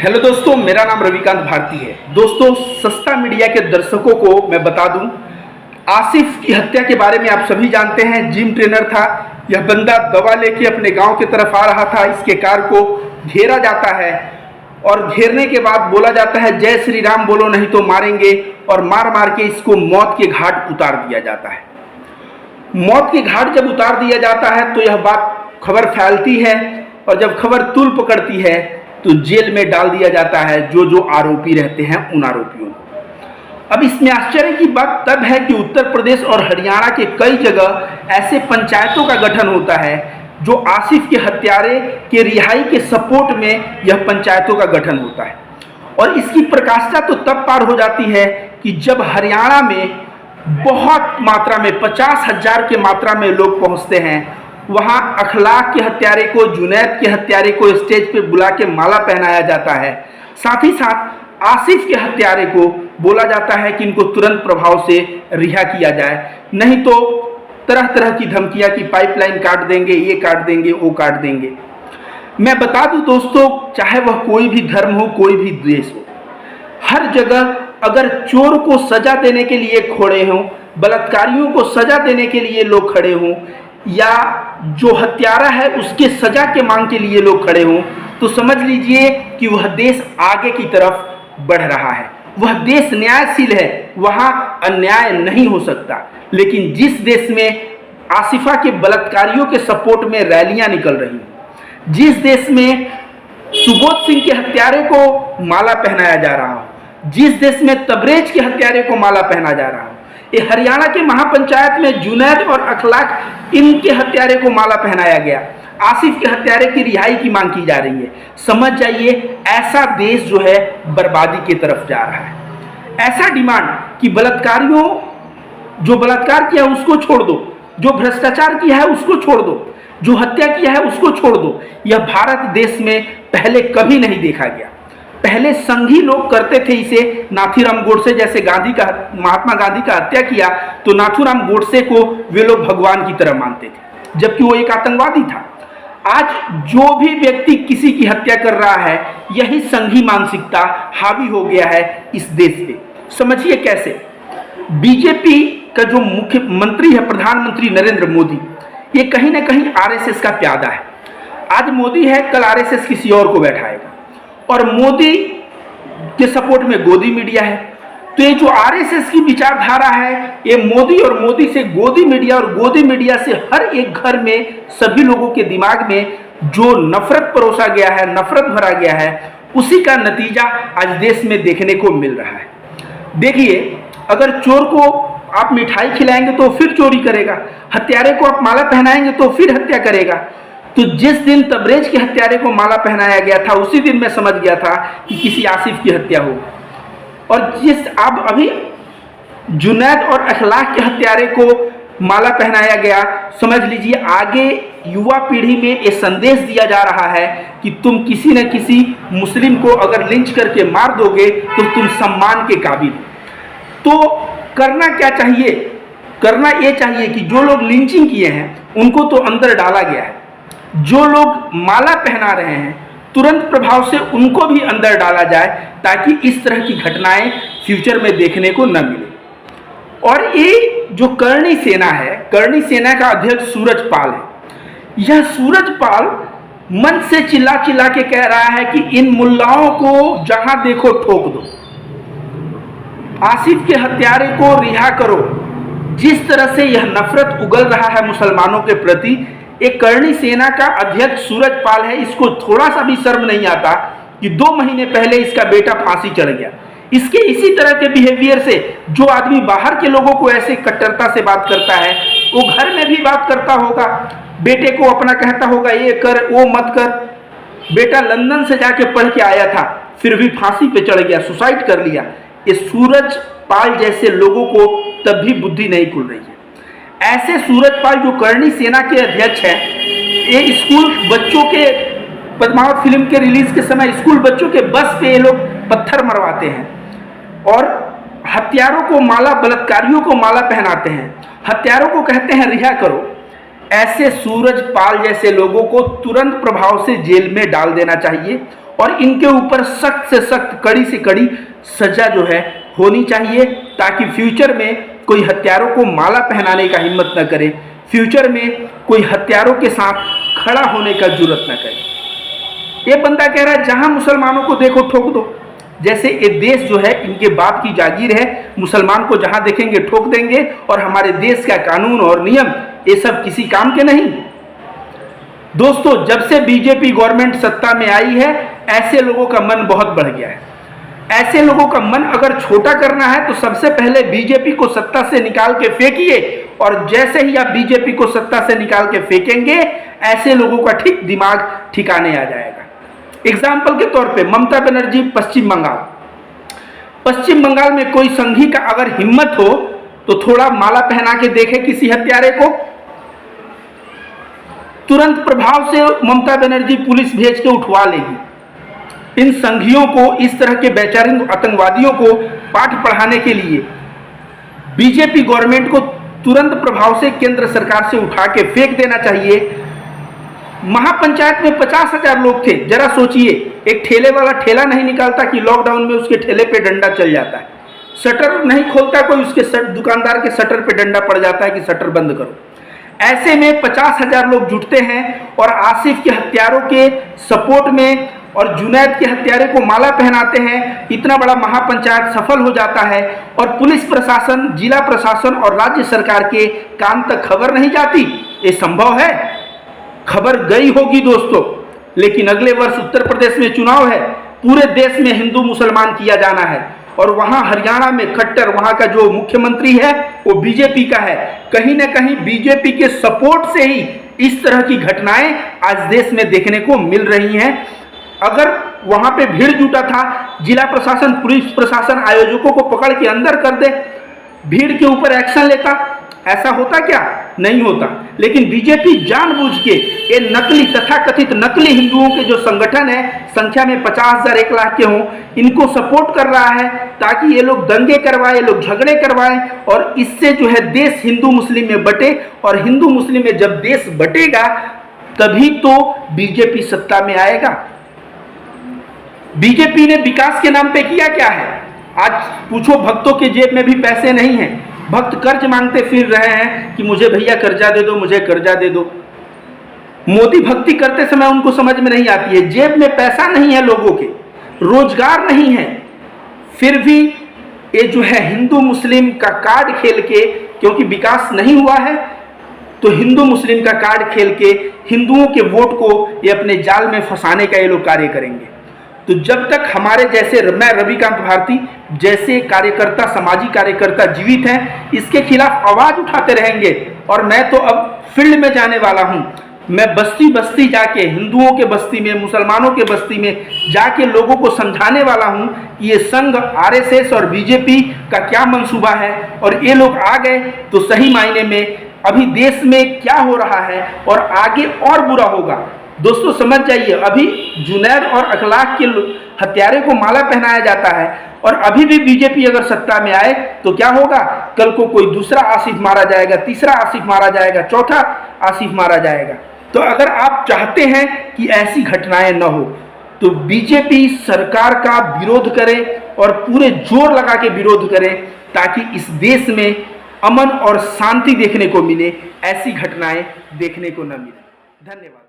Hello दोस्तों, मेरा नाम रविकांत भारती है। दोस्तों, सस्ता मीडिया के दर्शकों को मैं बता दूं, आसिफ की हत्या के बारे में आप सभी जानते हैं। जिम ट्रेनर था यह बंदा, दवा लेके अपने गांव की तरफ आ रहा था। इसके कार को घेरा जाता है और घेरने के बाद बोला जाता है जय श्री राम बोलो नहीं तो मारेंगे, और मार मार के इसको मौत के घाट उतार दिया जाता है। मौत के घाट जब उतार दिया जाता है तो यह बात खबर फैलती है, और जब खबर तूल पकड़ती है तो जेल में डाल दिया जाता है जो आरोपी रहते हैं उन आरोपियों को। अब इसमें आश्चर्य की बात तब है कि उत्तर प्रदेश और हरियाणा के कई जगह ऐसे पंचायतों का गठन होता है जो आसिफ के हत्यारे के रिहाई के सपोर्ट में यह पंचायतों का गठन होता है। और इसकी प्रकाशिता तो तब पार हो जाती है कि जब हरियाणा में बहुत मात्रा में 50,000 के मात्रा में लोग पहुंचते हैं। वहां अखलाक के हत्यारे को, जुनैद के हत्यारे को स्टेज पे बुला के माला पहनाया जाता है। साथ ही साथ आसिफ के हत्यारे को बोला जाता है कि इनको तुरंत प्रभाव से रिहा किया जाए, नहीं तो तरह तरह की धमकियां कि पाइपलाइन काट देंगे, ये काट देंगे, वो काट देंगे। मैं बता दूं दोस्तों, चाहे वह कोई भी धर्म हो, कोई भी देश हो, हर जगह अगर चोर को सजा देने के लिए खड़े हों, बलात्कारियों को सजा देने के लिए लोग खड़े हों, या जो हत्यारा है उसके सजा के मांग के लिए लोग खड़े हों, तो समझ लीजिए कि वह देश आगे की तरफ बढ़ रहा है। वह देश न्यायशील है, वहां अन्याय नहीं हो सकता। लेकिन जिस देश में आसिफा के बलात्कारियों के सपोर्ट में रैलियां निकल रही हैं, जिस देश में सुबोध सिंह के हत्यारे को माला पहनाया जा रहा हो, जिस देश में तबरेज के हत्यारे को माला पहना जा रहा हो, ये हरियाणा के महापंचायत में जुनैद और अखलाक इनके हत्यारे को माला पहनाया गया, आसिफ के हत्यारे की रिहाई की मांग की जा रही है। समझ जाइए, ऐसा देश जो है बर्बादी की तरफ जा रहा है। ऐसा डिमांड कि बलात्कारियों, जो बलात्कार किया है उसको छोड़ दो, जो भ्रष्टाचार किया है उसको छोड़ दो, जो हत्या किया है उसको छोड़ दो, यह भारत देश में पहले कभी नहीं देखा गया। पहले संघी लोग करते थे इसे। नाथूराम गोडसे जैसे महात्मा गांधी का हत्या किया तो नाथूराम गोडसे को वे लोग भगवान की तरह मानते थे, जबकि वो एक आतंकवादी था। आज जो भी व्यक्ति किसी की हत्या कर रहा है, यही संघी मानसिकता हावी हो गया है इस देश पे। समझिए कैसे। बीजेपी का जो मुख्यमंत्री है, प्रधानमंत्री नरेंद्र मोदी, ये कहीं ना कहीं आरएसएस का प्यादा है। आज मोदी है, कल आरएसएस किसी और को बैठाएगा, और मोदी के सपोर्ट में गोदी मीडिया है। तो ये जो आरएसएस की विचारधारा है, ये मोदी और मोदी से गोदी मीडिया, और गोदी मीडिया से हर एक घर में सभी लोगों के दिमाग में जो नफरत परोसा गया है, नफरत भरा गया है, उसी का नतीजा आज देश में देखने को मिल रहा है। देखिए, अगर चोर को आप मिठाई खिलाएंगे तो फिर चोरी करेगा, हत्यारे को आप माला पहनाएंगे तो फिर हत्या करेगा। तो जिस दिन तबरेज के हत्यारे को माला पहनाया गया था, उसी दिन मैं समझ गया था कि किसी आसिफ की हत्या हो। और जिस अब अभी जुनैद और अखलाक के हत्यारे को माला पहनाया गया, समझ लीजिए आगे युवा पीढ़ी में ये संदेश दिया जा रहा है कि तुम किसी न किसी मुस्लिम को अगर लिंच करके मार दोगे तो तुम सम्मान के काबिल। तो करना क्या चाहिए? करना ये चाहिए कि जो लोग लिंचिंग किए हैं उनको तो अंदर डाला गया है, जो लोग माला पहना रहे हैं तुरंत प्रभाव से उनको भी अंदर डाला जाए, ताकि इस तरह की घटनाएं फ्यूचर में देखने को न मिले। और ये जो करणी सेना है, करणी सेना का अध्यक्ष सूरजपाल है। यह सूरजपाल मन से चिल्ला चिल्ला के कह रहा है कि इन मुल्लाओं को जहां देखो ठोक दो, आसिफ के हत्यारे को रिहा करो। जिस तरह से यह नफरत उगल रहा है मुसलमानों के प्रति, एक करणी सेना का अध्यक्ष सूरजपाल है, इसको थोड़ा सा भी शर्म नहीं आता कि 2 महीने पहले इसका बेटा फांसी चढ़ गया। इसके इसी तरह के बिहेवियर से जो आदमी बाहर के लोगों को ऐसे कट्टरता से बात करता है, वो घर में भी बात करता होगा, बेटे को अपना कहता होगा ये कर, वो मत कर। बेटा लंदन से जाके पढ़ के आया था, फिर भी फांसी पे चढ़ गया, सुसाइड कर लिया। ये सूरजपाल जैसे लोगों को तब भी बुद्धि नहीं खुल रही है। ऐसे सूरजपाल जो करणी सेना के अध्यक्ष हैं, ये स्कूल बच्चों के, पद्मावत फिल्म के रिलीज के समय स्कूल बच्चों के बस पे ये लोग पत्थर मरवाते हैं, और हत्यारों को माला, बलात्कारियों को माला पहनाते हैं, हत्यारों को कहते हैं रिहा करो। ऐसे सूरजपाल जैसे लोगों को तुरंत प्रभाव से जेल में डाल देना चाहिए और इनके ऊपर सख्त से सख्त, कड़ी से कड़ी सजा जो है होनी चाहिए, ताकि फ्यूचर में कोई हत्यारों को माला पहनाने का हिम्मत न करे, फ्यूचर में कोई हत्यारों के साथ खड़ा होने का जुर्रत न करे। ये बंदा कह रहा है जहां मुसलमानों को देखो ठोक दो, जैसे ये देश जो है इनके बाप की जागीर है, मुसलमान को जहां देखेंगे ठोक देंगे, और हमारे देश का कानून और नियम ये सब किसी काम के नहीं। दोस्तों, जब से बीजेपी गवर्नमेंट सत्ता में आई है, ऐसे लोगों का मन बहुत बढ़ गया है। ऐसे लोगों का मन अगर छोटा करना है तो सबसे पहले बीजेपी को सत्ता से निकाल के फेंकिए, और जैसे ही आप बीजेपी को सत्ता से निकाल के फेंकेंगे, ऐसे लोगों का ठीक दिमाग ठिकाने आ जाएगा। एग्जाम्पल के तौर पे ममता बनर्जी पश्चिम बंगाल में कोई संघी का अगर हिम्मत हो तो थोड़ा माला पहना के देखे किसी हत्यारे को, तुरंत प्रभाव से ममता बनर्जी पुलिस भेज के उठवा लेगी। इन संघियों को, इस तरह के बेचारे आतंकवादियों को पाठ पढ़ाने के लिए बीजेपी गवर्नमेंट को तुरंत प्रभाव से केंद्र सरकार से उठा के फेंक देना चाहिए। महापंचायत में 50,000 लोग थे, जरा सोचिए, एक ठेले वाला ठेला नहीं निकालता कि लॉकडाउन में उसके ठेले पे डंडा चल जाता है, शटर नहीं खोलता कोई, उसके दुकानदार के शटर पे डंडा पड़ जाता है कि शटर बंद करो। ऐसे में 50,000 लोग जुटते हैं और आसिफ के हत्यारों के सपोर्ट में और जुनैद के हत्यारे को माला पहनाते हैं। इतना बड़ा महापंचायत सफल हो जाता है और पुलिस प्रशासन, जिला प्रशासन और राज्य सरकार के कान तक खबर नहीं जाती। ये संभव है? खबर गई होगी दोस्तों, लेकिन अगले वर्ष उत्तर प्रदेश में चुनाव है, पूरे देश में हिंदू मुसलमान किया जाना है, और वहां हरियाणा में खट्टर, वहां का जो मुख्यमंत्री है वो बीजेपी का है। कहीं ना कहीं बीजेपी के सपोर्ट से ही इस तरह की घटनाएं आज देश में देखने को मिल रही हैं। अगर वहां पे भीड़ जुटा था, जिला प्रशासन, पुलिस प्रशासन आयोजकों को पकड़ के अंदर कर दे, भीड़ के ऊपर एक्शन लेता, ऐसा होता क्या? नहीं होता। लेकिन बीजेपी जानबूझ के ये नकली, तथाकथित नकली हिंदुओं के जो संगठन है, संख्या में 50,000 1 लाख के हों, इनको सपोर्ट कर रहा है ताकि ये लोग दंगे करवाएं, ये लोग झगड़े करवाएं, और इससे जो है देश हिंदू मुस्लिम में बटे, और हिंदू मुस्लिम में जब देश बटेगा तभी तो बीजेपी सत्ता में आएगा। बीजेपी ने विकास के नाम पे किया क्या है? आज पूछो, भक्तों के जेब में भी पैसे नहीं हैं, भक्त कर्ज मांगते फिर रहे हैं कि मुझे भैया कर्जा दे दो, मुझे कर्जा दे दो। मोदी भक्ति करते समय उनको समझ में नहीं आती है, जेब में पैसा नहीं है लोगों के, रोजगार नहीं है, फिर भी ये जो है हिंदू मुस्लिम का कार्ड खेल के, क्योंकि विकास नहीं हुआ है तो हिंदू मुस्लिम का कार्ड खेल के हिंदुओं के वोट को ये अपने जाल में फंसाने का ये लोग कार्य करेंगे। तो जब तक हमारे जैसे, मैं रविकांत भारती जैसे कार्यकर्ता, सामाजिक कार्यकर्ता जीवित हैं, इसके खिलाफ आवाज उठाते रहेंगे। और मैं तो अब फील्ड में जाने वाला हूं, मैं बस्ती बस्ती जाके, हिंदुओं के बस्ती में, मुसलमानों के बस्ती में जाके लोगों को समझाने वाला हूं कि ये संघ, आरएसएस और बीजेपी का क्या मंसूबा है, और ये लोग आ गए तो सही मायने में अभी देश में क्या हो रहा है और आगे और बुरा होगा। दोस्तों समझ जाइए, अभी जुनैद और अखलाक के हत्यारे को माला पहनाया जाता है, और अभी भी बीजेपी अगर सत्ता में आए तो क्या होगा? कल को कोई दूसरा आसिफ मारा जाएगा, तीसरा आसिफ मारा जाएगा, चौथा आसिफ मारा जाएगा। तो अगर आप चाहते हैं कि ऐसी घटनाएं न हो तो बीजेपी सरकार का विरोध करे और पूरे जोर लगा के विरोध करे, ताकि इस देश में अमन और शांति देखने को मिले, ऐसी घटनाएं देखने को न मिले। धन्यवाद।